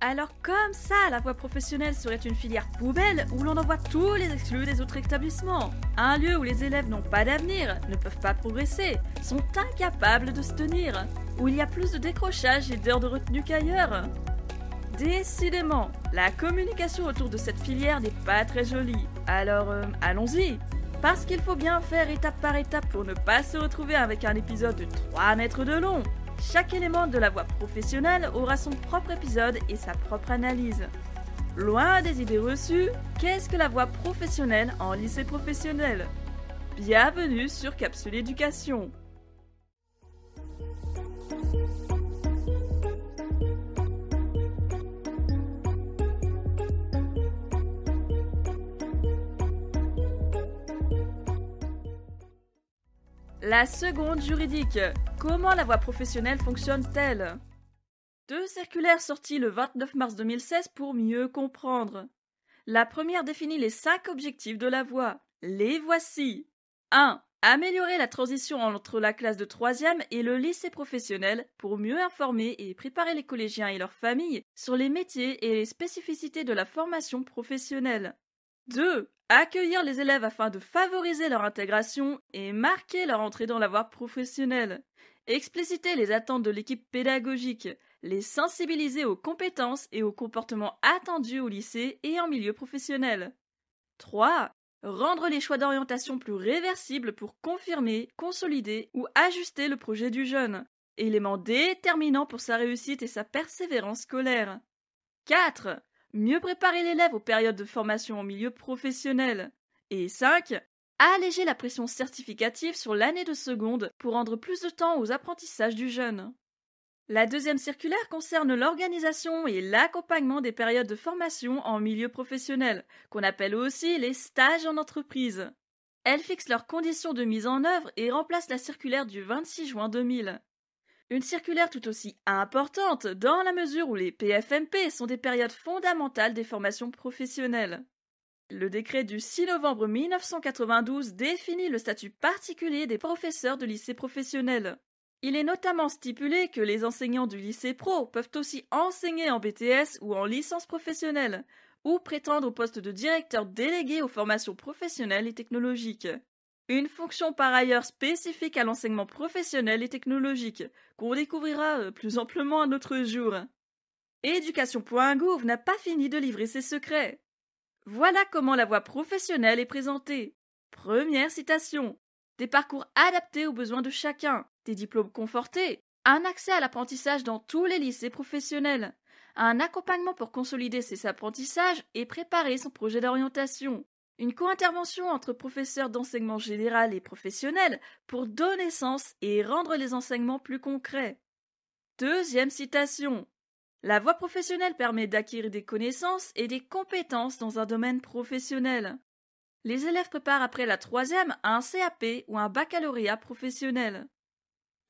Alors comme ça, la voie professionnelle serait une filière poubelle où l'on envoie tous les exclus des autres établissements. Un lieu où les élèves n'ont pas d'avenir, ne peuvent pas progresser, sont incapables de se tenir, où il y a plus de décrochage et d'heures de retenue qu'ailleurs. Décidément, la communication autour de cette filière n'est pas très jolie. Alors, allons-y. Parce qu'il faut bien faire étape par étape pour ne pas se retrouver avec un épisode de 3 mètres de long. Chaque élément de la voie professionnelle aura son propre épisode et sa propre analyse. Loin des idées reçues, qu'est-ce que la voie professionnelle en lycée professionnel? Bienvenue sur Capsule Éducation. La seconde juridique. Comment la voie professionnelle fonctionne-t-elle? 2 circulaires sorties le 29 mars 2016 pour mieux comprendre. La première définit les 5 objectifs de la voie. Les voici. 1. Améliorer la transition entre la classe de 3e et le lycée professionnel pour mieux informer et préparer les collégiens et leurs familles sur les métiers et les spécificités de la formation professionnelle. 2. Accueillir les élèves afin de favoriser leur intégration et marquer leur entrée dans la voie professionnelle. Expliciter les attentes de l'équipe pédagogique, les sensibiliser aux compétences et aux comportements attendus au lycée et en milieu professionnel. 3. Rendre les choix d'orientation plus réversibles pour confirmer, consolider ou ajuster le projet du jeune, élément déterminant pour sa réussite et sa persévérance scolaire. 4. Mieux préparer l'élève aux périodes de formation en milieu professionnel. Et 5. Alléger la pression certificative sur l'année de seconde pour rendre plus de temps aux apprentissages du jeune. La deuxième circulaire concerne l'organisation et l'accompagnement des périodes de formation en milieu professionnel, qu'on appelle aussi les stages en entreprise. Elle fixe leurs conditions de mise en œuvre et remplace la circulaire du 26 juin 2000. Une circulaire tout aussi importante dans la mesure où les PFMP sont des périodes fondamentales des formations professionnelles. Le décret du 6 novembre 1992 définit le statut particulier des professeurs de lycée professionnel. Il est notamment stipulé que les enseignants du lycée pro peuvent aussi enseigner en BTS ou en licence professionnelle, ou prétendre au poste de directeur délégué aux formations professionnelles et technologiques. Une fonction par ailleurs spécifique à l'enseignement professionnel et technologique, qu'on découvrira plus amplement un autre jour. Éducation.gouv n'a pas fini de livrer ses secrets. Voilà comment la voie professionnelle est présentée. Première citation. Des parcours adaptés aux besoins de chacun, des diplômes confortés, un accès à l'apprentissage dans tous les lycées professionnels, un accompagnement pour consolider ses apprentissages et préparer son projet d'orientation. Une co-intervention entre professeurs d'enseignement général et professionnel pour donner sens et rendre les enseignements plus concrets. Deuxième citation. La voie professionnelle permet d'acquérir des connaissances et des compétences dans un domaine professionnel. Les élèves préparent après la 3e un CAP ou un baccalauréat professionnel.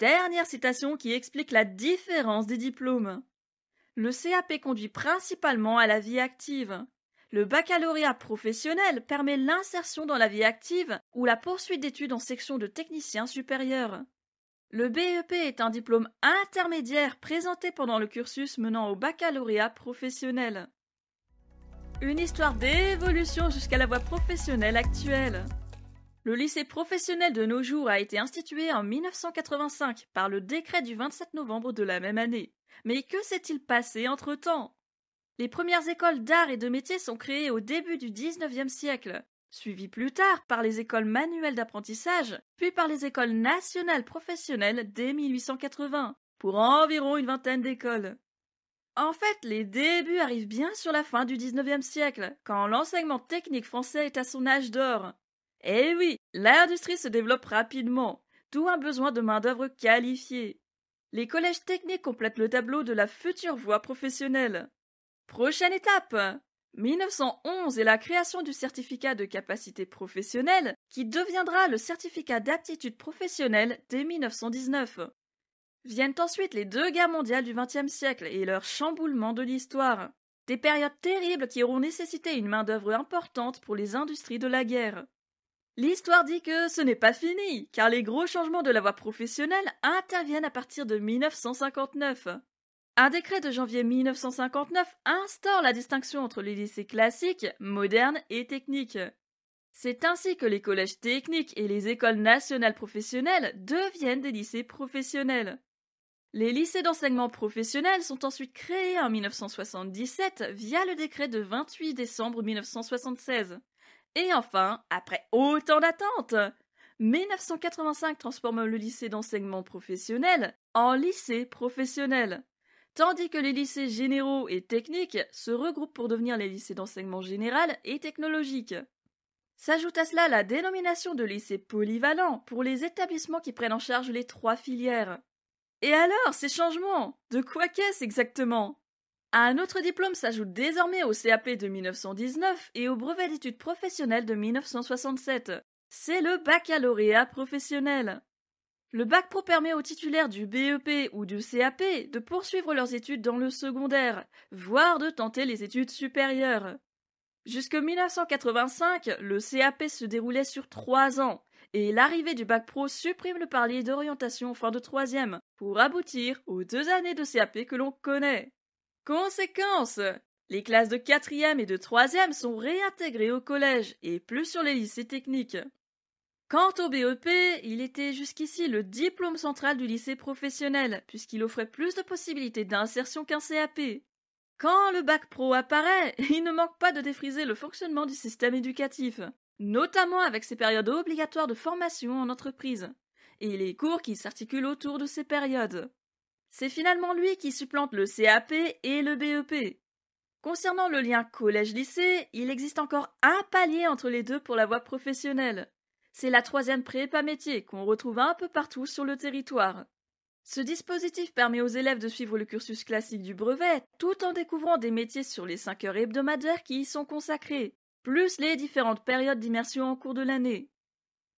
Dernière citation qui explique la différence des diplômes. Le CAP conduit principalement à la vie active. Le baccalauréat professionnel permet l'insertion dans la vie active ou la poursuite d'études en section de technicien supérieur. Le BEP est un diplôme intermédiaire présenté pendant le cursus menant au baccalauréat professionnel. Une histoire d'évolution jusqu'à la voie professionnelle actuelle. Le lycée professionnel de nos jours a été institué en 1985 par le décret du 27 novembre de la même année. Mais que s'est-il passé entre-temps ? Les premières écoles d'art et de métiers sont créées au début du XIXe siècle, suivies plus tard par les écoles manuelles d'apprentissage, puis par les écoles nationales professionnelles dès 1880, pour environ une vingtaine d'écoles. En fait, les débuts arrivent bien sur la fin du XIXe siècle, quand l'enseignement technique français est à son âge d'or. Eh oui, l'industrie se développe rapidement, d'où un besoin de main-d'œuvre qualifiée. Les collèges techniques complètent le tableau de la future voie professionnelle. Prochaine étape, 1911 et la création du certificat de capacité professionnelle qui deviendra le certificat d'aptitude professionnelle dès 1919. Viennent ensuite les 2 guerres mondiales du XXe siècle et leur chamboulement de l'histoire. Des périodes terribles qui auront nécessité une main-d'œuvre importante pour les industries de la guerre. L'histoire dit que ce n'est pas fini, car les gros changements de la voie professionnelle interviennent à partir de 1959. Un décret de janvier 1959 instaure la distinction entre les lycées classiques, modernes et techniques. C'est ainsi que les collèges techniques et les écoles nationales professionnelles deviennent des lycées professionnels. Les lycées d'enseignement professionnel sont ensuite créés en 1977 via le décret de 28 décembre 1976. Et enfin, après autant d'attentes, 1985 transforme le lycée d'enseignement professionnel en lycée professionnel, tandis que les lycées généraux et techniques se regroupent pour devenir les lycées d'enseignement général et technologique. S'ajoute à cela la dénomination de lycée polyvalent pour les établissements qui prennent en charge les 3 filières. Et alors, ces changements, de quoi qu'est-ce exactement? Un autre diplôme s'ajoute désormais au CAP de 1919 et au brevet d'études professionnelles de 1967. C'est le baccalauréat professionnel. Le bac pro permet aux titulaires du BEP ou du CAP de poursuivre leurs études dans le secondaire, voire de tenter les études supérieures. Jusque 1985, le CAP se déroulait sur 3 ans, et l'arrivée du bac pro supprime le palier d'orientation en fin de 3e, pour aboutir aux 2 années de CAP que l'on connaît. Conséquence, les classes de 4e et de 3e sont réintégrées au collège, et plus sur les lycées techniques. Quant au BEP, il était jusqu'ici le diplôme central du lycée professionnel, puisqu'il offrait plus de possibilités d'insertion qu'un CAP. Quand le bac pro apparaît, il ne manque pas de défriser le fonctionnement du système éducatif, notamment avec ses périodes obligatoires de formation en entreprise, et les cours qui s'articulent autour de ces périodes. C'est finalement lui qui supplante le CAP et le BEP. Concernant le lien collège-lycée, il existe encore un palier entre les deux pour la voie professionnelle. C'est la 3e prépa métier qu'on retrouve un peu partout sur le territoire. Ce dispositif permet aux élèves de suivre le cursus classique du brevet tout en découvrant des métiers sur les 5 heures hebdomadaires qui y sont consacrées, plus les différentes périodes d'immersion en cours de l'année.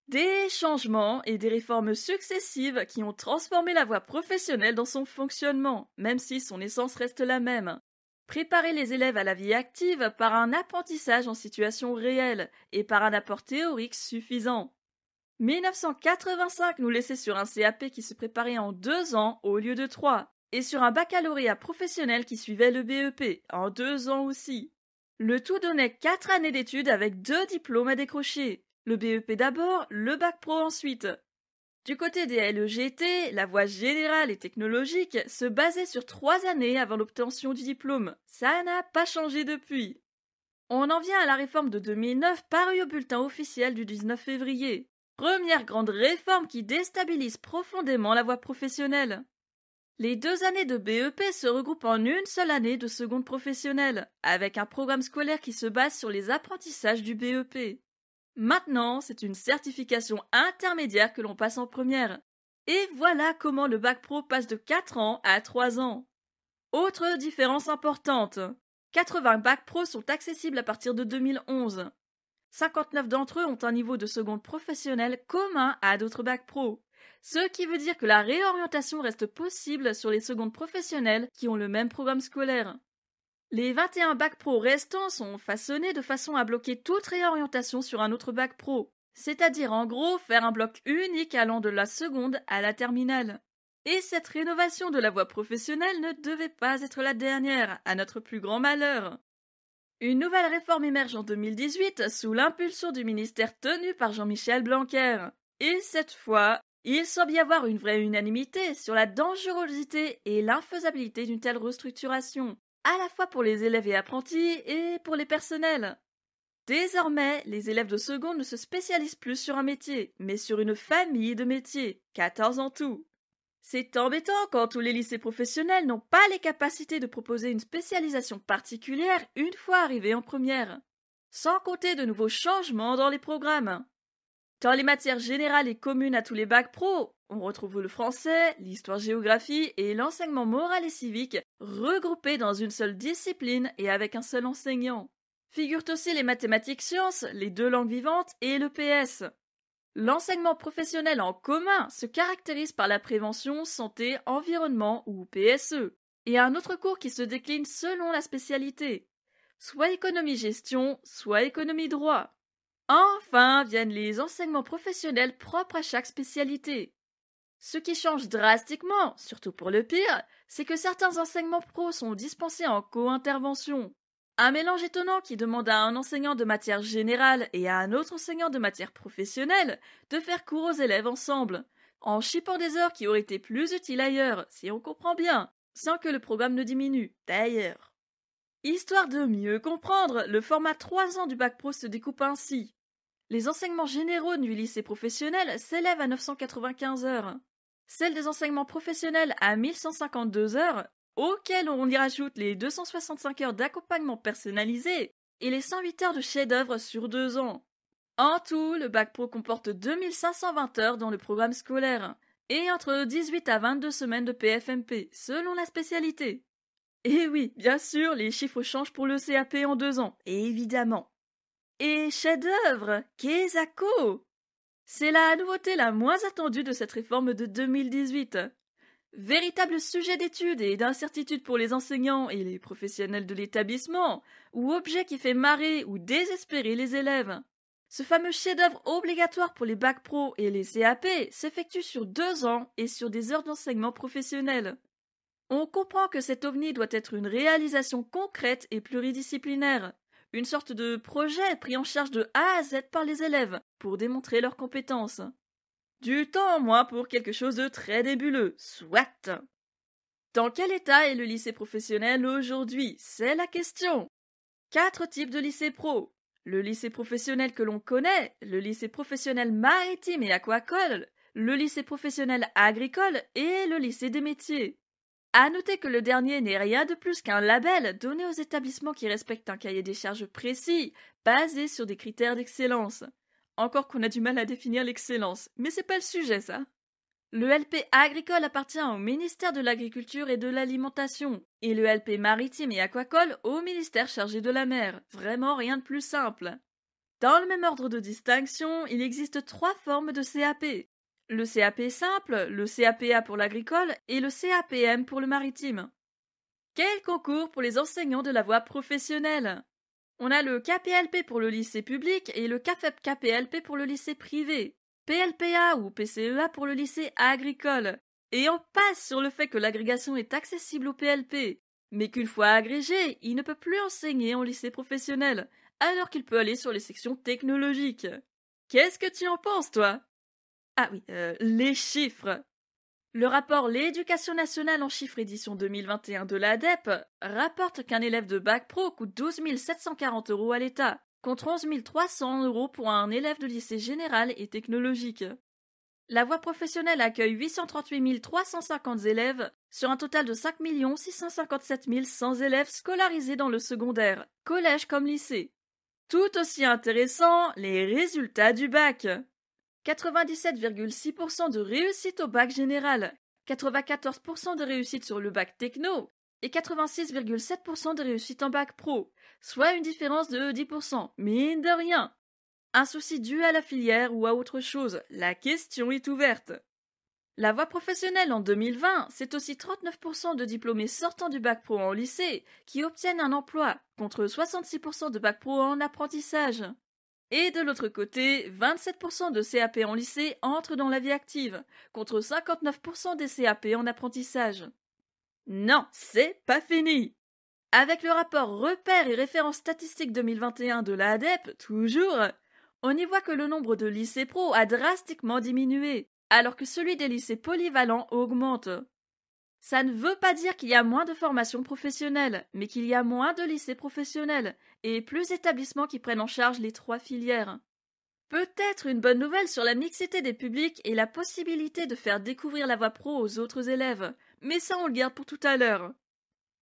Des changements et des réformes successives qui ont transformé la voie professionnelle dans son fonctionnement, même si son essence reste la même. Préparer les élèves à la vie active par un apprentissage en situation réelle et par un apport théorique suffisant. 1985 nous laissait sur un CAP qui se préparait en 2 ans au lieu de 3, et sur un baccalauréat professionnel qui suivait le BEP, en 2 ans aussi. Le tout donnait 4 années d'études avec 2 diplômes à décrocher, le BEP d'abord, le bac pro ensuite. Du côté des LEGT, la voie générale et technologique se basait sur 3 années avant l'obtention du diplôme. Ça n'a pas changé depuis. On en vient à la réforme de 2009 parue au bulletin officiel du 19 février. Première grande réforme qui déstabilise profondément la voie professionnelle. Les 2 années de BEP se regroupent en une seule année de seconde professionnelle, avec un programme scolaire qui se base sur les apprentissages du BEP. Maintenant, c'est une certification intermédiaire que l'on passe en première. Et voilà comment le bac pro passe de 4 ans à 3 ans. Autre différence importante, 80 bacs pro sont accessibles à partir de 2011. 59 d'entre eux ont un niveau de seconde professionnelle commun à d'autres bacs pro, ce qui veut dire que la réorientation reste possible sur les secondes professionnelles qui ont le même programme scolaire. Les 21 bacs pro restants sont façonnés de façon à bloquer toute réorientation sur un autre bac pro, c'est-à-dire en gros faire un bloc unique allant de la seconde à la terminale. Et cette rénovation de la voie professionnelle ne devait pas être la dernière, à notre plus grand malheur. Une nouvelle réforme émerge en 2018 sous l'impulsion du ministère tenu par Jean-Michel Blanquer. Et cette fois, il semble y avoir une vraie unanimité sur la dangerosité et l'infaisabilité d'une telle restructuration, à la fois pour les élèves et apprentis et pour les personnels. Désormais, les élèves de seconde ne se spécialisent plus sur un métier, mais sur une famille de métiers, 14 en tout. C'est embêtant quand tous les lycées professionnels n'ont pas les capacités de proposer une spécialisation particulière une fois arrivés en première, sans compter de nouveaux changements dans les programmes. Dans les matières générales et communes à tous les bacs pro, on retrouve le français, l'histoire-géographie et l'enseignement moral et civique regroupés dans une seule discipline et avec un seul enseignant. Figurent aussi les mathématiques-sciences, les 2 langues vivantes et le PS. L'enseignement professionnel en commun se caractérise par la prévention, santé, environnement ou PSE, et un autre cours qui se décline selon la spécialité, soit économie-gestion, soit économie-droit. Enfin viennent les enseignements professionnels propres à chaque spécialité. Ce qui change drastiquement, surtout pour le pire, c'est que certains enseignements pro sont dispensés en co-intervention. Un mélange étonnant qui demande à un enseignant de matière générale et à un autre enseignant de matière professionnelle de faire cours aux élèves ensemble, en chippant des heures qui auraient été plus utiles ailleurs, si on comprend bien, sans que le programme ne diminue, d'ailleurs. Histoire de mieux comprendre, le format 3 ans du bac pro se découpe ainsi. Les enseignements généraux du lycée professionnel s'élèvent à 995 heures. Celles des enseignements professionnels à 1152 heures, auxquelles on y rajoute les 265 heures d'accompagnement personnalisé et les 108 heures de chef-d'œuvre sur 2 ans. En tout, le bac pro comporte 2520 heures dans le programme scolaire et entre 18 à 22 semaines de PFMP, selon la spécialité. Et oui, bien sûr, les chiffres changent pour le CAP en 2 ans, évidemment. Et chef-d'œuvre, Kezako! C'est la nouveauté la moins attendue de cette réforme de 2018. Véritable sujet d'étude et d'incertitude pour les enseignants et les professionnels de l'établissement, ou objet qui fait marrer ou désespérer les élèves. Ce fameux chef-d'œuvre obligatoire pour les bacs pro et les CAP s'effectue sur 2 ans et sur des heures d'enseignement professionnel. On comprend que cet ovni doit être une réalisation concrète et pluridisciplinaire, une sorte de projet pris en charge de A à Z par les élèves pour démontrer leurs compétences. Du temps en moins pour quelque chose de très nébuleux, soit. Dans quel état est le lycée professionnel aujourd'hui? C'est la question. 4 types de lycées pro. Le lycée professionnel que l'on connaît, le lycée professionnel maritime et aquacole, le lycée professionnel agricole et le lycée des métiers. À noter que le dernier n'est rien de plus qu'un label donné aux établissements qui respectent un cahier des charges précis, basé sur des critères d'excellence. Encore qu'on a du mal à définir l'excellence, mais c'est pas le sujet, ça. Le LP agricole appartient au ministère de l'Agriculture et de l'Alimentation, et le LP maritime et aquacole au ministère chargé de la mer. Vraiment rien de plus simple. Dans le même ordre de distinction, il existe 3 formes de CAP. Le CAP simple, le CAPA pour l'agricole et le CAPM pour le maritime. Quel concours pour les enseignants de la voie professionnelle! On a le KPLP pour le lycée public et le KFEP-KPLP pour le lycée privé, PLPA ou PCEA pour le lycée agricole. Et on passe sur le fait que l'agrégation est accessible au PLP, mais qu'une fois agrégé, il ne peut plus enseigner en lycée professionnel, alors qu'il peut aller sur les sections technologiques. Qu'est-ce que tu en penses, toi? Ah oui, les chiffres. Le rapport L'éducation nationale en chiffres édition 2021 de l'ADEP rapporte qu'un élève de bac pro coûte 12 740 € à l'État, contre 11 300 € pour un élève de lycée général et technologique. La voie professionnelle accueille 838 350 élèves sur un total de 5 657 100 élèves scolarisés dans le secondaire, collège comme lycée. Tout aussi intéressant, les résultats du bac. 97,6% de réussite au bac général, 94% de réussite sur le bac techno et 86,7% de réussite en bac pro, soit une différence de 10%, mine de rien. Un souci dû à la filière ou à autre chose, la question est ouverte. La voie professionnelle en 2020, c'est aussi 39% de diplômés sortant du bac pro en lycée qui obtiennent un emploi, contre 66% de bac pro en apprentissage. Et de l'autre côté, 27% de CAP en lycée entrent dans la vie active, contre 59% des CAP en apprentissage. Non, c'est pas fini. Avec le rapport Repères et références statistiques 2021 de la ADEP, toujours, on y voit que le nombre de lycées pro a drastiquement diminué, alors que celui des lycées polyvalents augmente. Ça ne veut pas dire qu'il y a moins de formations professionnelles, mais qu'il y a moins de lycées professionnels et plus d'établissements qui prennent en charge les 3 filières. Peut-être une bonne nouvelle sur la mixité des publics et la possibilité de faire découvrir la voie pro aux autres élèves, mais ça on le garde pour tout à l'heure.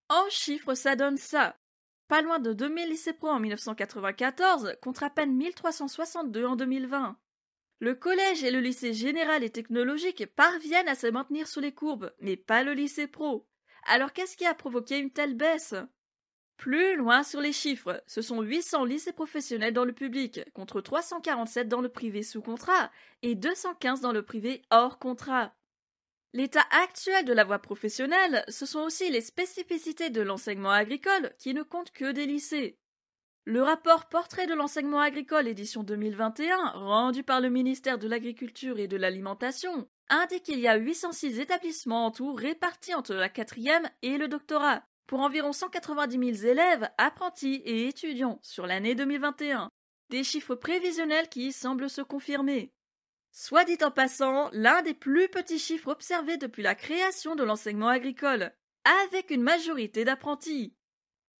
En chiffres, ça donne ça. Pas loin de 2000 lycées pro en 1994 contre à peine 1362 en 2020. Le collège et le lycée général et technologique parviennent à se maintenir sous les courbes, mais pas le lycée pro. Alors qu'est-ce qui a provoqué une telle baisse? Plus loin sur les chiffres, ce sont 800 lycées professionnels dans le public, contre 347 dans le privé sous contrat et 215 dans le privé hors contrat. L'état actuel de la voie professionnelle, ce sont aussi les spécificités de l'enseignement agricole qui ne comptent que des lycées. Le rapport Portrait de l'enseignement agricole édition 2021, rendu par le ministère de l'Agriculture et de l'Alimentation, indique qu'il y a 806 établissements en tout répartis entre la quatrième et le doctorat, pour environ 190 000 élèves, apprentis et étudiants sur l'année 2021. Des chiffres prévisionnels qui semblent se confirmer. Soit dit en passant, l'un des plus petits chiffres observés depuis la création de l'enseignement agricole, avec une majorité d'apprentis.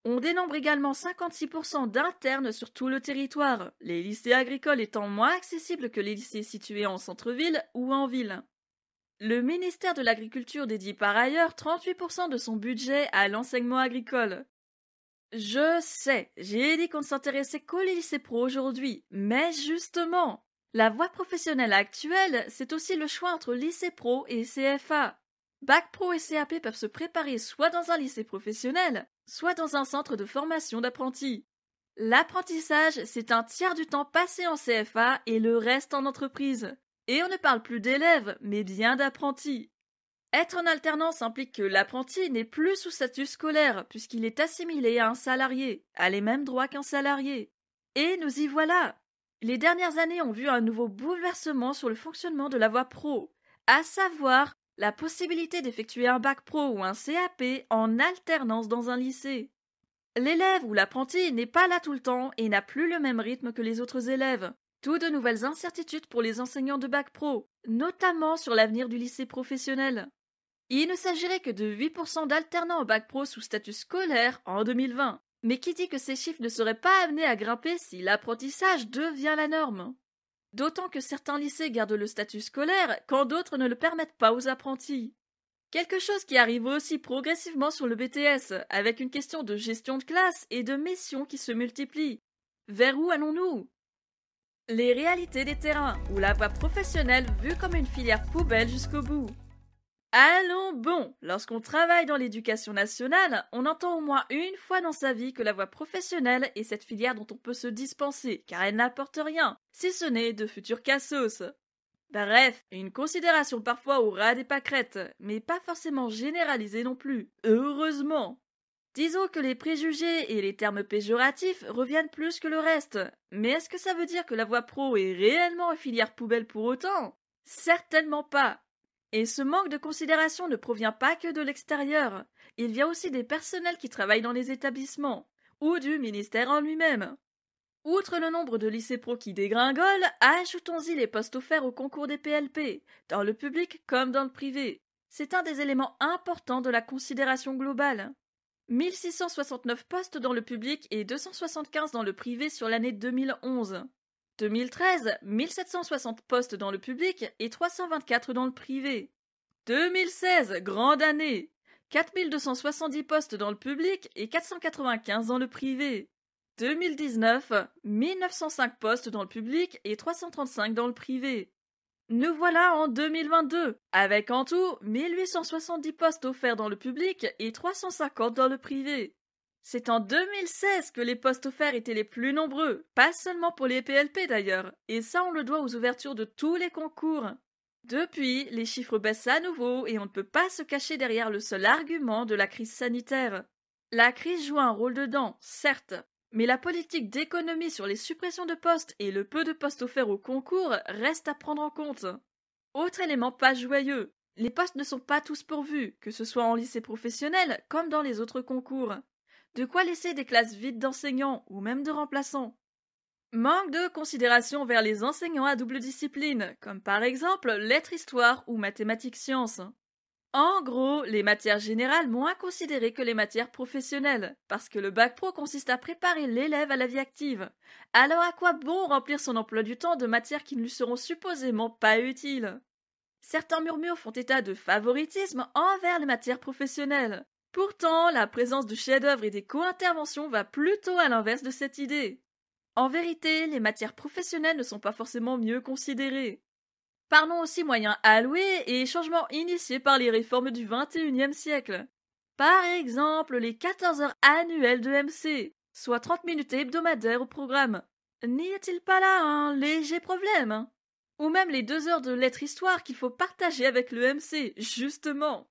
On dénombre également 56% d'internes sur tout le territoire, les lycées agricoles étant moins accessibles que les lycées situés en centre-ville ou en ville. Le ministère de l'Agriculture dédie par ailleurs 38% de son budget à l'enseignement agricole. Je sais, j'ai dit qu'on ne s'intéressait qu'aux lycées pro aujourd'hui, mais justement, la voie professionnelle actuelle, c'est aussi le choix entre lycée pro et CFA. Bac pro et CAP peuvent se préparer soit dans un lycée professionnel, soit dans un centre de formation d'apprentis. L'apprentissage, c'est un tiers du temps passé en CFA et le reste en entreprise. Et on ne parle plus d'élèves, mais bien d'apprentis. Être en alternance implique que l'apprenti n'est plus sous statut scolaire, puisqu'il est assimilé à un salarié, a les mêmes droits qu'un salarié. Et nous y voilà. Les dernières années ont vu un nouveau bouleversement sur le fonctionnement de la voie pro, à savoir la possibilité d'effectuer un bac pro ou un CAP en alternance dans un lycée. L'élève ou l'apprenti n'est pas là tout le temps et n'a plus le même rythme que les autres élèves. Tout de nouvelles incertitudes pour les enseignants de bac pro, notamment sur l'avenir du lycée professionnel. Il ne s'agirait que de 8% d'alternants au bac pro sous statut scolaire en 2020. Mais qui dit que ces chiffres ne seraient pas amenés à grimper si l'apprentissage devient la norme? D'autant que certains lycées gardent le statut scolaire quand d'autres ne le permettent pas aux apprentis. Quelque chose qui arrive aussi progressivement sur le BTS, avec une question de gestion de classe et de missions qui se multiplient. Vers où allons-nous? Les réalités des terrains, ou la voie professionnelle vue comme une filière poubelle jusqu'au bout. Allons bon, lorsqu'on travaille dans l'éducation nationale, on entend au moins une fois dans sa vie que la voie professionnelle est cette filière dont on peut se dispenser, car elle n'apporte rien, si ce n'est de futurs cassos. Bref, une considération parfois au ras des pâquerettes, mais pas forcément généralisée non plus, heureusement. Disons que les préjugés et les termes péjoratifs reviennent plus que le reste, mais est-ce que ça veut dire que la voie pro est réellement une filière poubelle pour autant? Certainement pas. Et ce manque de considération ne provient pas que de l'extérieur, il vient aussi des personnels qui travaillent dans les établissements, ou du ministère en lui-même. Outre le nombre de lycées pro qui dégringolent, ajoutons-y les postes offerts au concours des PLP, dans le public comme dans le privé. C'est un des éléments importants de la considération globale. 1669 postes dans le public et 275 dans le privé sur l'année 2011. 2013, 1760 postes dans le public et 324 dans le privé. 2016, grande année, 4270 postes dans le public et 495 dans le privé. 2019, 1905 postes dans le public et 335 dans le privé. Nous voilà en 2022, avec en tout 1870 postes offerts dans le public et 350 dans le privé. C'est en 2016 que les postes offerts étaient les plus nombreux, pas seulement pour les PLP d'ailleurs, et ça on le doit aux ouvertures de tous les concours. Depuis, les chiffres baissent à nouveau et on ne peut pas se cacher derrière le seul argument de la crise sanitaire. La crise joue un rôle dedans, certes, mais la politique d'économie sur les suppressions de postes et le peu de postes offerts au concours reste à prendre en compte. Autre élément pas joyeux, les postes ne sont pas tous pourvus, que ce soit en lycée professionnel comme dans les autres concours. De quoi laisser des classes vides d'enseignants ou même de remplaçants. Manque de considération vers les enseignants à double discipline, comme par exemple lettres-histoire ou mathématiques-sciences. En gros, les matières générales moins considérées que les matières professionnelles, parce que le bac pro consiste à préparer l'élève à la vie active. Alors à quoi bon remplir son emploi du temps de matières qui ne lui seront supposément pas utiles? Certains murmures font état de favoritisme envers les matières professionnelles. Pourtant, la présence de chefs-d'œuvre et des co-interventions va plutôt à l'inverse de cette idée. En vérité, les matières professionnelles ne sont pas forcément mieux considérées. Parlons aussi moyens alloués et changements initiés par les réformes du XXIe siècle. Par exemple, les 14 heures annuelles de MC, soit 30 minutes hebdomadaires au programme. N'y a-t-il pas là un léger problème? Ou même les 2 heures de lettres-histoire qu'il faut partager avec le MC, justement.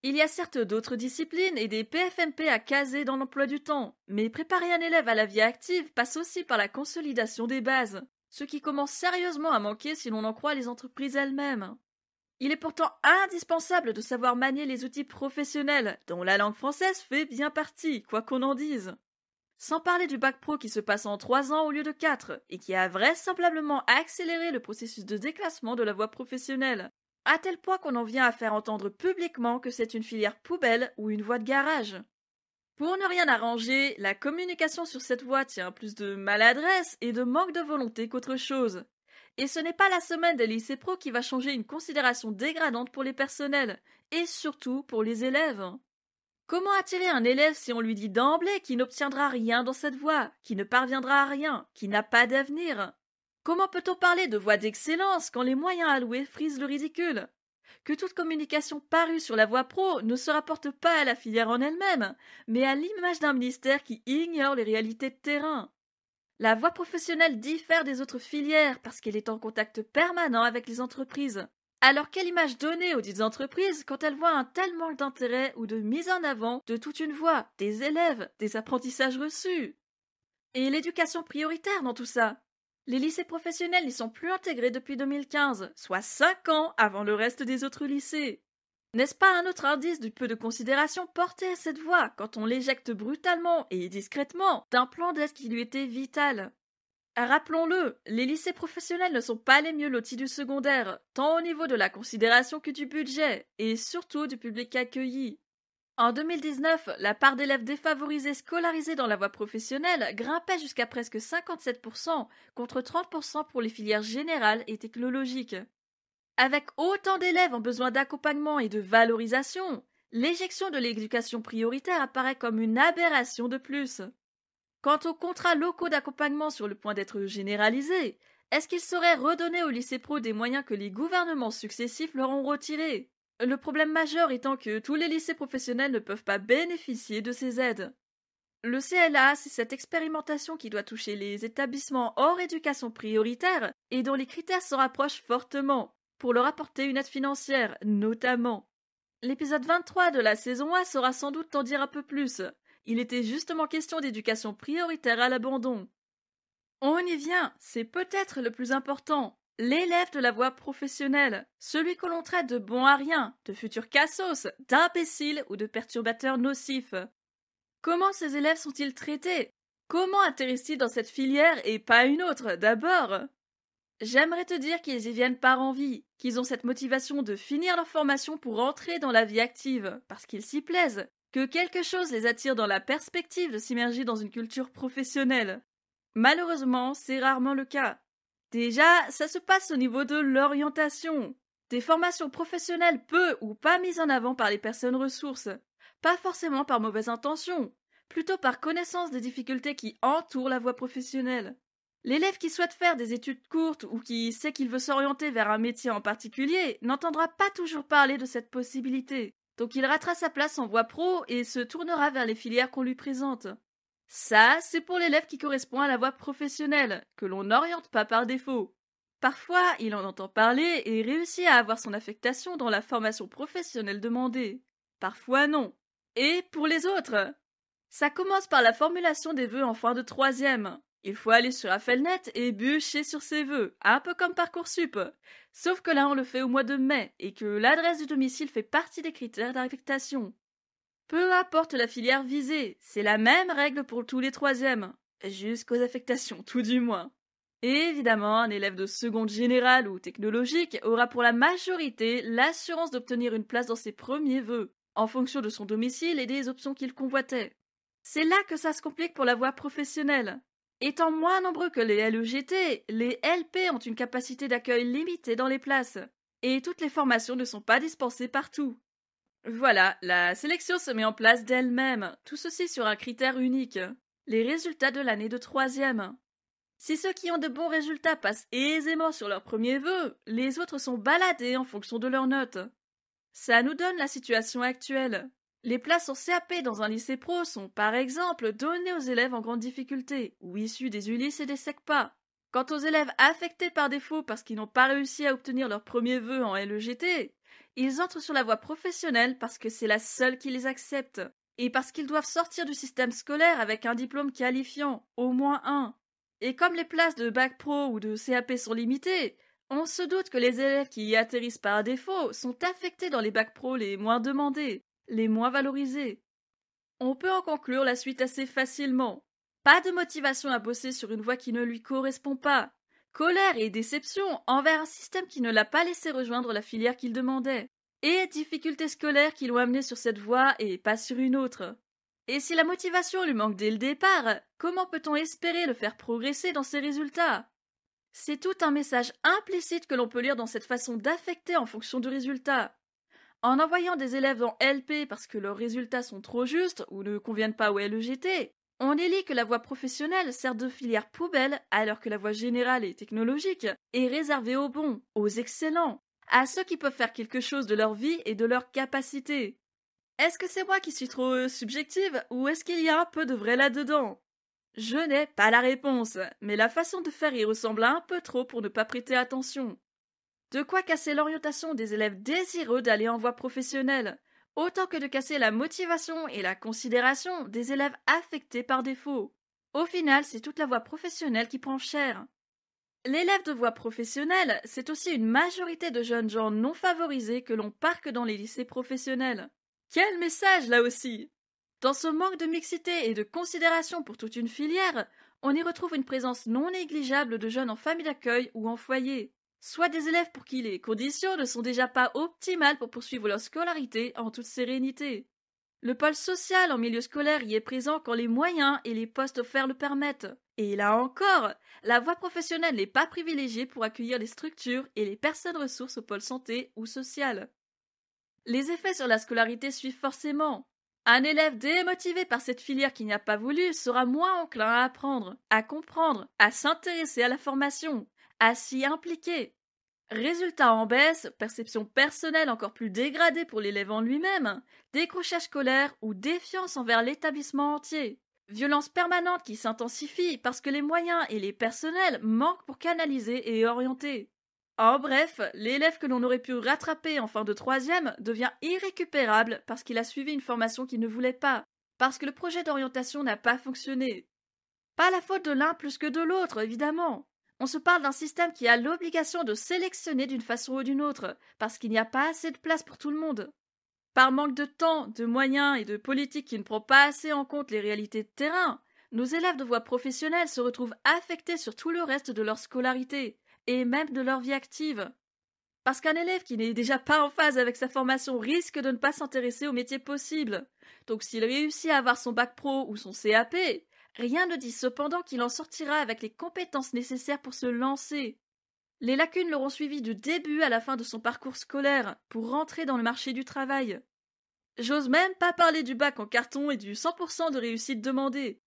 Il y a certes d'autres disciplines et des PFMP à caser dans l'emploi du temps, mais préparer un élève à la vie active passe aussi par la consolidation des bases, ce qui commence sérieusement à manquer si l'on en croit les entreprises elles-mêmes. Il est pourtant indispensable de savoir manier les outils professionnels, dont la langue française fait bien partie, quoi qu'on en dise. Sans parler du bac pro qui se passe en 3 ans au lieu de 4, et qui a vraisemblablement accéléré le processus de déclassement de la voie professionnelle, à tel point qu'on en vient à faire entendre publiquement que c'est une filière poubelle ou une voie de garage. Pour ne rien arranger, la communication sur cette voie tient plus de maladresse et de manque de volonté qu'autre chose. Et ce n'est pas la semaine des lycées pro qui va changer une considération dégradante pour les personnels, et surtout pour les élèves. Comment attirer un élève si on lui dit d'emblée qu'il n'obtiendra rien dans cette voie, qu'il ne parviendra à rien, qu'il n'a pas d'avenir? Comment peut-on parler de voie d'excellence quand les moyens alloués frisent le ridicule? Que toute communication parue sur la voie pro ne se rapporte pas à la filière en elle-même, mais à l'image d'un ministère qui ignore les réalités de terrain. La voie professionnelle diffère des autres filières parce qu'elle est en contact permanent avec les entreprises. Alors quelle image donner aux dites entreprises quand elles voient un tel manque d'intérêt ou de mise en avant de toute une voie, des élèves, des apprentissages reçus? Et l'éducation prioritaire dans tout ça? Les lycées professionnels n'y sont plus intégrés depuis 2015, soit 5 ans avant le reste des autres lycées. N'est-ce pas un autre indice du peu de considération porté à cette voie quand on l'éjecte brutalement et discrètement d'un plan d'aide qui lui était vital? Rappelons-le, les lycées professionnels ne sont pas les mieux lotis du secondaire, tant au niveau de la considération que du budget, et surtout du public accueilli. En 2019, la part d'élèves défavorisés scolarisés dans la voie professionnelle grimpait jusqu'à presque 57% contre 30% pour les filières générales et technologiques. Avec autant d'élèves en besoin d'accompagnement et de valorisation, l'éjection de l'éducation prioritaire apparaît comme une aberration de plus. Quant aux contrats locaux d'accompagnement sur le point d'être généralisés, est-ce qu'ils seraient redonnés aux lycées pro des moyens que les gouvernements successifs leur ont retirés? Le problème majeur étant que tous les lycées professionnels ne peuvent pas bénéficier de ces aides. Le CLA, c'est cette expérimentation qui doit toucher les établissements hors éducation prioritaire et dont les critères se rapprochent fortement, pour leur apporter une aide financière, notamment. L'épisode 23 de la saison 1 saura sans doute t'en dire un peu plus. Il était justement question d'éducation prioritaire à l'abandon. On y vient, c'est peut-être le plus important. L'élève de la voie professionnelle, celui que l'on traite de bon à rien, de futur cassos, d'imbécile ou de perturbateur nocif. Comment ces élèves sont-ils traités? Comment atterrissent-ils dans cette filière et pas une autre, d'abord? J'aimerais te dire qu'ils y viennent par envie, qu'ils ont cette motivation de finir leur formation pour entrer dans la vie active, parce qu'ils s'y plaisent, que quelque chose les attire dans la perspective de s'immerger dans une culture professionnelle. Malheureusement, c'est rarement le cas. Déjà, ça se passe au niveau de l'orientation. Des formations professionnelles peu ou pas mises en avant par les personnes ressources. Pas forcément par mauvaise intention, plutôt par connaissance des difficultés qui entourent la voie professionnelle. L'élève qui souhaite faire des études courtes ou qui sait qu'il veut s'orienter vers un métier en particulier n'entendra pas toujours parler de cette possibilité. Donc il ratera sa place en voie pro et se tournera vers les filières qu'on lui présente. Ça, c'est pour l'élève qui correspond à la voie professionnelle, que l'on n'oriente pas par défaut. Parfois, il en entend parler et réussit à avoir son affectation dans la formation professionnelle demandée. Parfois non. Et pour les autres? Ça commence par la formulation des vœux en fin de 3e. Il faut aller sur Affelnet et bûcher sur ses vœux, un peu comme Parcoursup. Sauf que là, on le fait au mois de mai et que l'adresse du domicile fait partie des critères d'affectation. Peu importe la filière visée, c'est la même règle pour tous les 3e, jusqu'aux affectations tout du moins. Et évidemment, un élève de seconde générale ou technologique aura pour la majorité l'assurance d'obtenir une place dans ses premiers vœux, en fonction de son domicile et des options qu'il convoitait. C'est là que ça se complique pour la voie professionnelle. Étant moins nombreux que les LEGT, les LP ont une capacité d'accueil limitée dans les places, et toutes les formations ne sont pas dispensées partout. Voilà, la sélection se met en place d'elle-même, tout ceci sur un critère unique, les résultats de l'année de 3e. Si ceux qui ont de bons résultats passent aisément sur leur premier vœu, les autres sont baladés en fonction de leurs notes. Ça nous donne la situation actuelle. Les places en CAP dans un lycée pro sont, par exemple, données aux élèves en grande difficulté, ou issus des ULIS et des SECPA. Quant aux élèves affectés par défaut parce qu'ils n'ont pas réussi à obtenir leur premier vœu en LEGT, ils entrent sur la voie professionnelle parce que c'est la seule qui les accepte, et parce qu'ils doivent sortir du système scolaire avec un diplôme qualifiant, au moins un. Et comme les places de bac pro ou de CAP sont limitées, On se doute que les élèves qui y atterrissent par défaut sont affectés dans les bacs pro les moins demandés, les moins valorisés. On peut en conclure la suite assez facilement. Pas de motivation à bosser sur une voie qui ne lui correspond pas. Colère et déception envers un système qui ne l'a pas laissé rejoindre la filière qu'il demandait. Et difficultés scolaires qui l'ont amené sur cette voie et pas sur une autre. Et si la motivation lui manque dès le départ, comment peut-on espérer le faire progresser dans ses résultats? C'est tout un message implicite que l'on peut lire dans cette façon d'affecter en fonction du résultat. En envoyant des élèves dans LP parce que leurs résultats sont trop justes ou ne conviennent pas au LEGT, on élit que la voie professionnelle sert de filière poubelle alors que la voie générale et technologique est réservée aux bons, aux excellents, à ceux qui peuvent faire quelque chose de leur vie et de leurs capacités. Est-ce que c'est moi qui suis trop subjective ou est-ce qu'il y a un peu de vrai là-dedans? Je n'ai pas la réponse, mais la façon de faire y ressemble un peu trop pour ne pas prêter attention. De quoi casser l'orientation des élèves désireux d'aller en voie professionnelle, autant que de casser la motivation et la considération des élèves affectés par défaut. Au final, c'est toute la voie professionnelle qui prend cher. L'élève de voie professionnelle, c'est aussi une majorité de jeunes gens non favorisés que l'on parque dans les lycées professionnels. Quel message là aussi! Dans ce manque de mixité et de considération pour toute une filière, on y retrouve une présence non négligeable de jeunes en famille d'accueil ou en foyer, soit des élèves pour qui les conditions ne sont déjà pas optimales pour poursuivre leur scolarité en toute sérénité. Le pôle social en milieu scolaire y est présent quand les moyens et les postes offerts le permettent. Et là encore, la voie professionnelle n'est pas privilégiée pour accueillir les structures et les personnes ressources au pôle santé ou social. Les effets sur la scolarité suivent forcément. Un élève démotivé par cette filière qui n'y a pas voulu sera moins enclin à apprendre, à comprendre, à s'intéresser à la formation, à s'y impliquer. Résultat en baisse, perception personnelle encore plus dégradée pour l'élève en lui-même, décrochage scolaire ou défiance envers l'établissement entier. Violence permanente qui s'intensifie parce que les moyens et les personnels manquent pour canaliser et orienter. En bref, l'élève que l'on aurait pu rattraper en fin de troisième devient irrécupérable parce qu'il a suivi une formation qu'il ne voulait pas, parce que le projet d'orientation n'a pas fonctionné. Pas la faute de l'un plus que de l'autre, évidemment. On se parle d'un système qui a l'obligation de sélectionner d'une façon ou d'une autre, parce qu'il n'y a pas assez de place pour tout le monde. Par manque de temps, de moyens et de politique qui ne prend pas assez en compte les réalités de terrain, nos élèves de voie professionnelle se retrouvent affectés sur tout le reste de leur scolarité, et même de leur vie active. Parce qu'un élève qui n'est déjà pas en phase avec sa formation risque de ne pas s'intéresser aux métiers possibles. Donc s'il réussit à avoir son bac pro ou son CAP, rien ne dit cependant qu'il en sortira avec les compétences nécessaires pour se lancer. Les lacunes l'auront suivi du début à la fin de son parcours scolaire pour rentrer dans le marché du travail. J'ose même pas parler du bac en carton et du 100% de réussite demandée.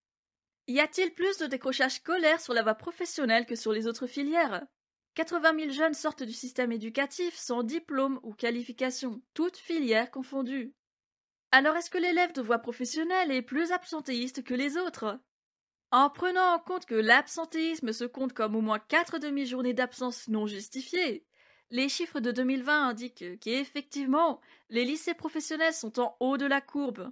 Y a-t-il plus de décrochage scolaire sur la voie professionnelle que sur les autres filières? 80 000 jeunes sortent du système éducatif sans diplôme ou qualification, toutes filières confondues. Alors est-ce que l'élève de voie professionnelle est plus absentéiste que les autres? En prenant en compte que l'absentéisme se compte comme au moins 4 demi-journées d'absence non justifiées, les chiffres de 2020 indiquent qu'effectivement, les lycées professionnels sont en haut de la courbe.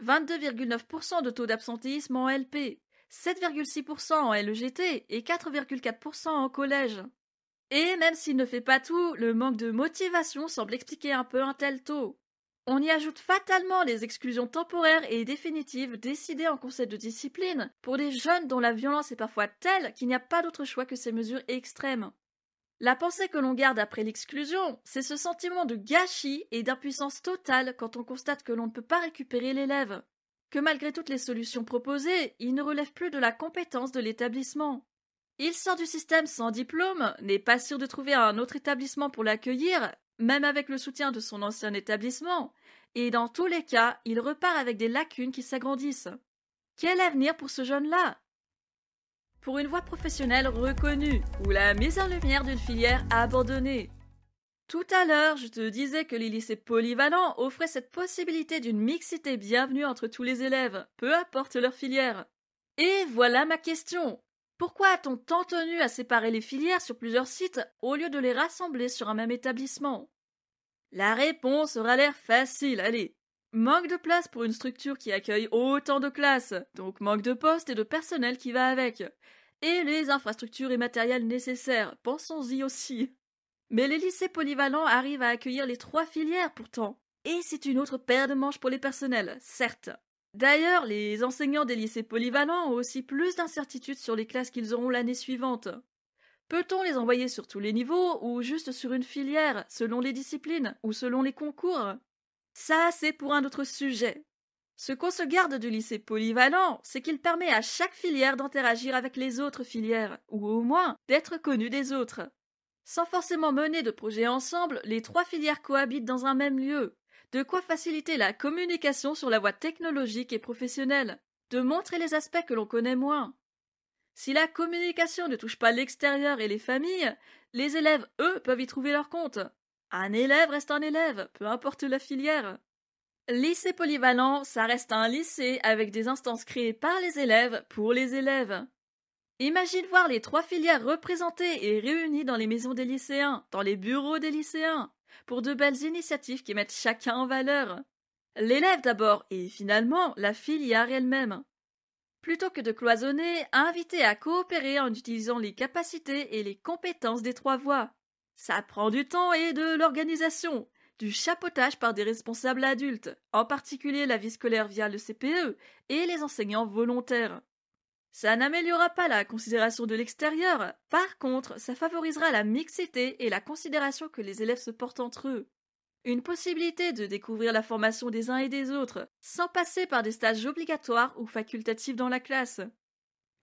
22,9% de taux d'absentéisme en LP, 7,6% en LEGT et 4,4% en collège. Et même s'il ne fait pas tout, le manque de motivation semble expliquer un peu un tel taux. On y ajoute fatalement les exclusions temporaires et définitives décidées en conseil de discipline pour des jeunes dont la violence est parfois telle qu'il n'y a pas d'autre choix que ces mesures extrêmes. La pensée que l'on garde après l'exclusion, c'est ce sentiment de gâchis et d'impuissance totale quand on constate que l'on ne peut pas récupérer l'élève, que malgré toutes les solutions proposées, il ne relève plus de la compétence de l'établissement. Il sort du système sans diplôme, n'est pas sûr de trouver un autre établissement pour l'accueillir, même avec le soutien de son ancien établissement, et dans tous les cas, il repart avec des lacunes qui s'agrandissent. Quel avenir pour ce jeune-là? Pour une voie professionnelle reconnue, ou la mise en lumière d'une filière abandonnée. Tout à l'heure, je te disais que les lycées polyvalents offraient cette possibilité d'une mixité bienvenue entre tous les élèves, peu importe leur filière. Et voilà ma question. Pourquoi a-t-on tant tenu à séparer les filières sur plusieurs sites au lieu de les rassembler sur un même établissement? La réponse aura l'air facile, allez. Manque de place pour une structure qui accueille autant de classes, donc manque de postes et de personnel qui va avec. Et les infrastructures et matériels nécessaires, pensons-y aussi. Mais les lycées polyvalents arrivent à accueillir les 3 filières pourtant. Et c'est une autre paire de manches pour les personnels, certes. D'ailleurs, les enseignants des lycées polyvalents ont aussi plus d'incertitudes sur les classes qu'ils auront l'année suivante. Peut-on les envoyer sur tous les niveaux ou juste sur une filière, selon les disciplines ou selon les concours? Ça, c'est pour un autre sujet. Ce qu'on se garde du lycée polyvalent, c'est qu'il permet à chaque filière d'interagir avec les autres filières, ou au moins d'être connu des autres. Sans forcément mener de projets ensemble, les 3 filières cohabitent dans un même lieu. De quoi faciliter la communication sur la voie technologique et professionnelle, de montrer les aspects que l'on connaît moins. Si la communication ne touche pas l'extérieur et les familles, les élèves, eux, peuvent y trouver leur compte. Un élève reste un élève, peu importe la filière. Lycée polyvalent, ça reste un lycée avec des instances créées par les élèves pour les élèves. Imagine voir les 3 filières représentées et réunies dans les maisons des lycéens, dans les bureaux des lycéens, pour de belles initiatives qui mettent chacun en valeur. L'élève d'abord, et finalement la filière elle-même. Plutôt que de cloisonner, inviter à coopérer en utilisant les capacités et les compétences des 3 voies. Ça prend du temps et de l'organisation, du chapeautage par des responsables adultes, en particulier la vie scolaire via le CPE et les enseignants volontaires. Ça n'améliorera pas la considération de l'extérieur, par contre, ça favorisera la mixité et la considération que les élèves se portent entre eux. Une possibilité de découvrir la formation des uns et des autres, sans passer par des stages obligatoires ou facultatifs dans la classe.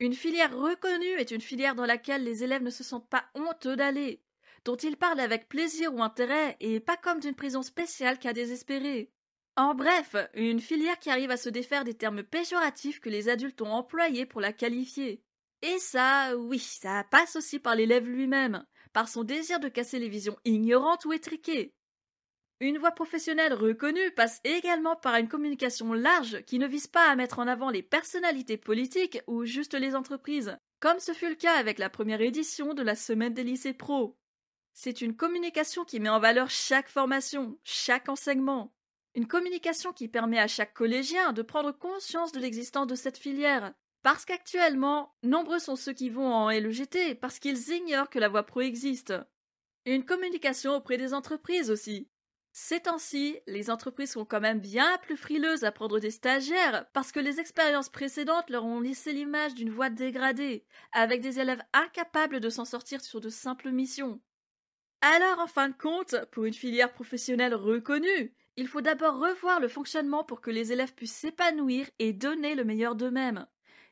Une filière reconnue est une filière dans laquelle les élèves ne se sentent pas honteux d'aller, dont ils parlent avec plaisir ou intérêt et pas comme d'une prison spéciale qu'à désespérer. En bref, une filière qui arrive à se défaire des termes péjoratifs que les adultes ont employés pour la qualifier. Et ça, oui, ça passe aussi par l'élève lui-même, par son désir de casser les visions ignorantes ou étriquées. Une voie professionnelle reconnue passe également par une communication large qui ne vise pas à mettre en avant les personnalités politiques ou juste les entreprises, comme ce fut le cas avec la première édition de la Semaine des lycées pro. C'est une communication qui met en valeur chaque formation, chaque enseignement. Une communication qui permet à chaque collégien de prendre conscience de l'existence de cette filière. Parce qu'actuellement, nombreux sont ceux qui vont en LEGT parce qu'ils ignorent que la voie pro existe. Une communication auprès des entreprises aussi. Ces temps-ci, les entreprises sont quand même bien plus frileuses à prendre des stagiaires parce que les expériences précédentes leur ont lissé l'image d'une voie dégradée, avec des élèves incapables de s'en sortir sur de simples missions. Alors, en fin de compte, pour une filière professionnelle reconnue, il faut d'abord revoir le fonctionnement pour que les élèves puissent s'épanouir et donner le meilleur d'eux-mêmes,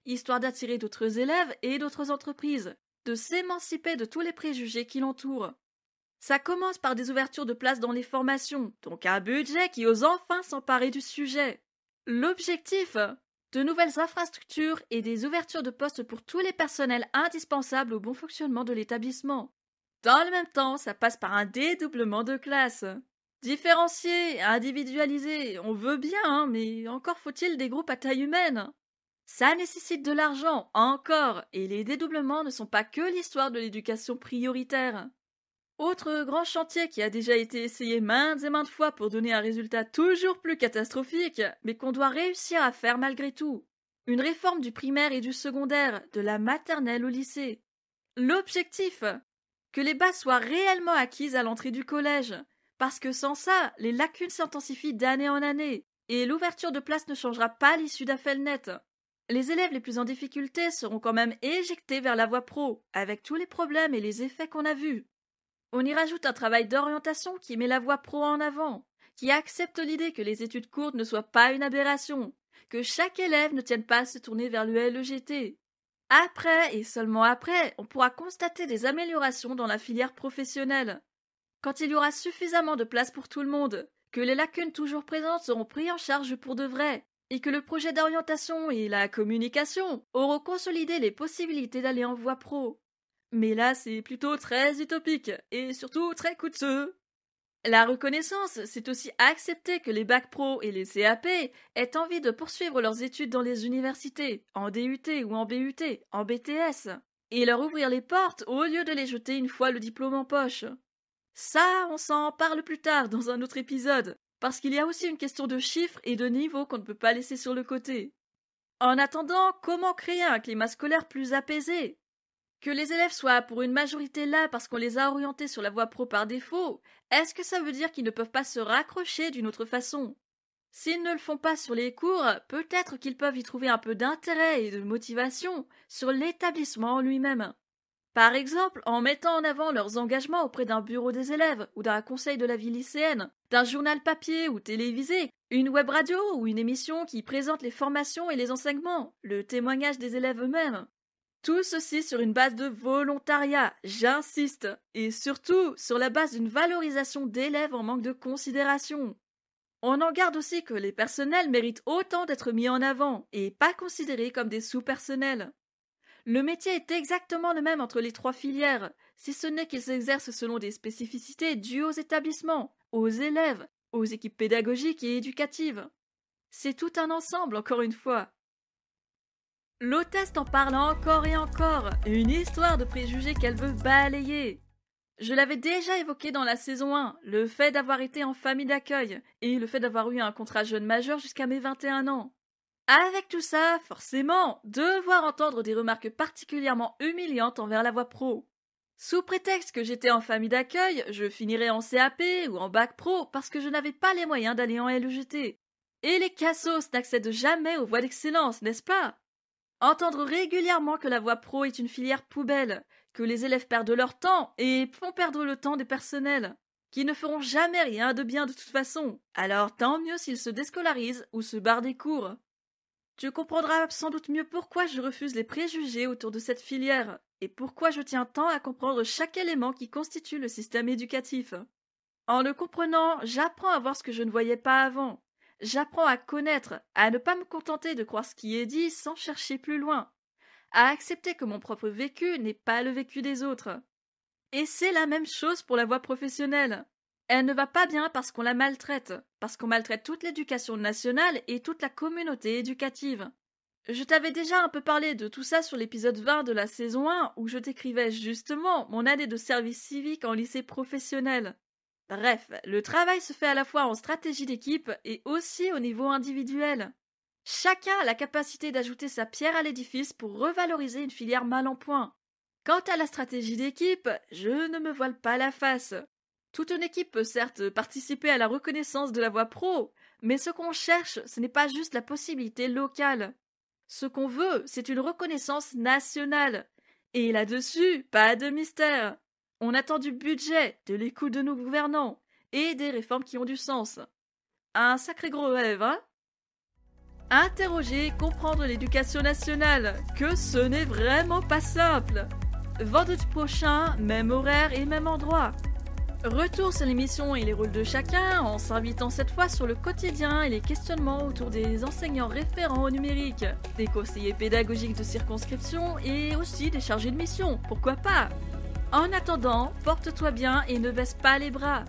histoire d'attirer d'autres élèves et d'autres entreprises, de s'émanciper de tous les préjugés qui l'entourent. Ça commence par des ouvertures de places dans les formations, donc un budget qui ose enfin s'emparer du sujet. L'objectif, de nouvelles infrastructures et des ouvertures de postes pour tous les personnels indispensables au bon fonctionnement de l'établissement. Dans le même temps, ça passe par un dédoublement de classes. Différencier, individualiser, on veut bien, mais encore faut-il des groupes à taille humaine. Ça nécessite de l'argent, encore, et les dédoublements ne sont pas que l'histoire de l'éducation prioritaire. Autre grand chantier qui a déjà été essayé maintes et maintes fois pour donner un résultat toujours plus catastrophique, mais qu'on doit réussir à faire malgré tout. Une réforme du primaire et du secondaire, de la maternelle au lycée. L'objectif, que les bases soient réellement acquises à l'entrée du collège, parce que sans ça, les lacunes s'intensifient d'année en année, et l'ouverture de places ne changera pas l'issue d'Affelnet. Les élèves les plus en difficulté seront quand même éjectés vers la voie pro, avec tous les problèmes et les effets qu'on a vus. On y rajoute un travail d'orientation qui met la voie pro en avant, qui accepte l'idée que les études courtes ne soient pas une aberration, que chaque élève ne tienne pas à se tourner vers le LEGT. Après, et seulement après, on pourra constater des améliorations dans la filière professionnelle. Quand il y aura suffisamment de place pour tout le monde, que les lacunes toujours présentes seront prises en charge pour de vrai, et que le projet d'orientation et la communication auront consolidé les possibilités d'aller en voie pro. Mais là, c'est plutôt très utopique, et surtout très coûteux. La reconnaissance, c'est aussi accepter que les bacs pro et les CAP aient envie de poursuivre leurs études dans les universités, en DUT ou en BUT, en BTS, et leur ouvrir les portes au lieu de les jeter une fois le diplôme en poche. Ça, on s'en parle plus tard dans un autre épisode, parce qu'il y a aussi une question de chiffres et de niveau qu'on ne peut pas laisser sur le côté. En attendant, comment créer un climat scolaire plus apaisé? Que les élèves soient pour une majorité là parce qu'on les a orientés sur la voie pro par défaut, est-ce que ça veut dire qu'ils ne peuvent pas se raccrocher d'une autre façon? S'ils ne le font pas sur les cours, peut-être qu'ils peuvent y trouver un peu d'intérêt et de motivation sur l'établissement en lui-même. Par exemple, en mettant en avant leurs engagements auprès d'un bureau des élèves ou d'un conseil de la vie lycéenne, d'un journal papier ou télévisé, une web radio ou une émission qui présente les formations et les enseignements, le témoignage des élèves eux-mêmes. Tout ceci sur une base de volontariat, j'insiste, et surtout sur la base d'une valorisation d'élèves en manque de considération. On en garde aussi que les personnels méritent autant d'être mis en avant et pas considérés comme des sous-personnels. Le métier est exactement le même entre les 3 filières, si ce n'est qu'ils s'exercent selon des spécificités dues aux établissements, aux élèves, aux équipes pédagogiques et éducatives. C'est tout un ensemble, encore une fois. L'hôtesse en parle encore et encore, une histoire de préjugés qu'elle veut balayer. Je l'avais déjà évoqué dans la saison 1, le fait d'avoir été en famille d'accueil et le fait d'avoir eu un contrat jeune majeur jusqu'à mes 21 ans. Avec tout ça, forcément, devoir entendre des remarques particulièrement humiliantes envers la voie pro. Sous prétexte que j'étais en famille d'accueil, je finirais en CAP ou en bac pro parce que je n'avais pas les moyens d'aller en LEGT. Et les cassos n'accèdent jamais aux voies d'excellence, n'est-ce pas? Entendre régulièrement que la voie pro est une filière poubelle, que les élèves perdent leur temps et font perdre le temps des personnels, qui ne feront jamais rien de bien de toute façon, alors tant mieux s'ils se déscolarisent ou se barrent des cours. Tu comprendras sans doute mieux pourquoi je refuse les préjugés autour de cette filière, et pourquoi je tiens tant à comprendre chaque élément qui constitue le système éducatif. En le comprenant, j'apprends à voir ce que je ne voyais pas avant. J'apprends à connaître, à ne pas me contenter de croire ce qui est dit sans chercher plus loin, à accepter que mon propre vécu n'est pas le vécu des autres. Et c'est la même chose pour la voie professionnelle. Elle ne va pas bien parce qu'on la maltraite, parce qu'on maltraite toute l'éducation nationale et toute la communauté éducative. Je t'avais déjà un peu parlé de tout ça sur l'épisode 20 de la saison 1 où je décrivais justement mon année de service civique en lycée professionnel. Bref, le travail se fait à la fois en stratégie d'équipe et aussi au niveau individuel. Chacun a la capacité d'ajouter sa pierre à l'édifice pour revaloriser une filière mal en point. Quant à la stratégie d'équipe, je ne me voile pas la face. Toute une équipe peut certes participer à la reconnaissance de la voie pro, mais ce qu'on cherche, ce n'est pas juste la possibilité locale. Ce qu'on veut, c'est une reconnaissance nationale. Et là-dessus, pas de mystère. On attend du budget, de l'écoute de nos gouvernants, et des réformes qui ont du sens. Un sacré gros rêve, hein? Interroger, comprendre l'éducation nationale, que ce n'est vraiment pas simple. Vendredi prochain, même horaire et même endroit. Retour sur l'émission et les rôles de chacun, en s'invitant cette fois sur le quotidien et les questionnements autour des enseignants référents au numérique, des conseillers pédagogiques de circonscription et aussi des chargés de mission, pourquoi pas? En attendant, porte-toi bien et ne baisse pas les bras.